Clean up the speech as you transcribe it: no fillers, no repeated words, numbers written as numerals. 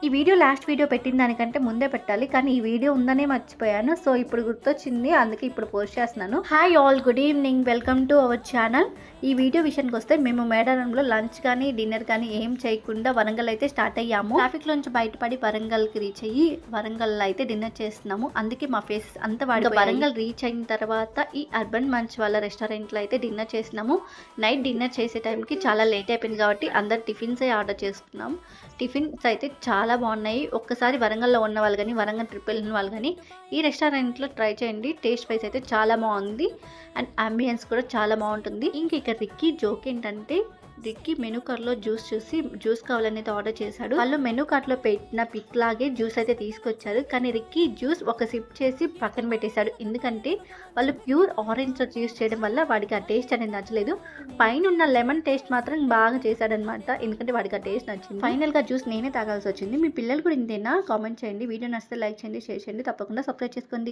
ఈ video last video పెట్టిన దానికంటే ముందే పెట్టాలి, కానీ ఈ వీడియో ఉందనే మర్చిపోయాను. సో ఇప్పుడు గుర్తొచ్చింది, అందుకే ఇప్పుడు పోస్ట్ చేస్తున్నాను. Hi all, good evening, welcome to our channel. ఈ వీడియో విషయానికి వస్తే మేము మేడారంలో లంచ్ కానీ డిన్నర్ కానీ ఏం చేయకుండా వరంగల్ అయితే స్టార్ట్ అయ్యాము. ట్రాఫిక్ లోంచి బయటపడి వరంగల్కి రీచ్ అయ్యి వరంగల్ అయితే డిన్నర్ చేస్తున్నాము. అందుకే మా ఫేసెస్ అంతా వాడి. వరంగల్ రీచ్ అయిన తర్వాత ఈ అర్బన్ మంచ్ వాళ్ళ రెస్టారెంట్లో అయితే డిన్నర్ చేసినాము. నైట్ డిన్నర్ చేసే టైంకి చాలా లేట్ అయిపోయింది కాబట్టి అందరు టిఫిన్స్ ఆర్డర్ చేసుకున్నాం. టిఫిన్స్ అయితే చాలా బాగున్నాయి. ఒక్కసారి వరంగల్లో ఉన్న వాళ్ళు కానీ వరంగల్ ట్రిప్ వెళ్ళిన వాళ్ళు కానీ ఈ రెస్టారెంట్లో ట్రై చేయండి. టేస్ట్ వైజ్ అయితే చాలా బాగుంది అండ్ అంబియన్స్ కూడా చాలా బాగుంటుంది. ఇంకా రిక్కీ జోక్ ఏంటంటే, రిక్కీ మెనూ కార్ట్లో జ్యూస్ చూసి జ్యూస్ కావాలనేది ఆర్డర్ చేశాడు. వాళ్ళు మెనూ కార్ట్లో పెట్టిన పిక్ లాగే జ్యూస్ అయితే తీసుకొచ్చారు, కానీ రిక్కీ జ్యూస్ ఒక సిప్ చేసి పక్కన పెట్టేశాడు. ఎందుకంటే వాళ్ళు ప్యూర్ ఆరెంజ్ జ్యూస్ చేయడం వల్ల వాడికి ఆ టేస్ట్ అనేది నచ్చలేదు. పైన ఉన్న లెమన్ టేస్ట్ మాత్రం బాగా చేశాడనమాట, ఎందుకంటే వాడికి ఆ టేస్ట్ నచ్చింది. ఫైనల్గా జ్యూస్ నేనే తాగాల్సి వచ్చింది. మీ పిల్లలు కూడా ఇంతేనా? కామెంట్ చేయండి. వీడియో నచ్చితే లైక్ చేయండి, షేర్ చేయండి, తప్పకుండా సబ్స్క్రైబ్ చేసుకోండి.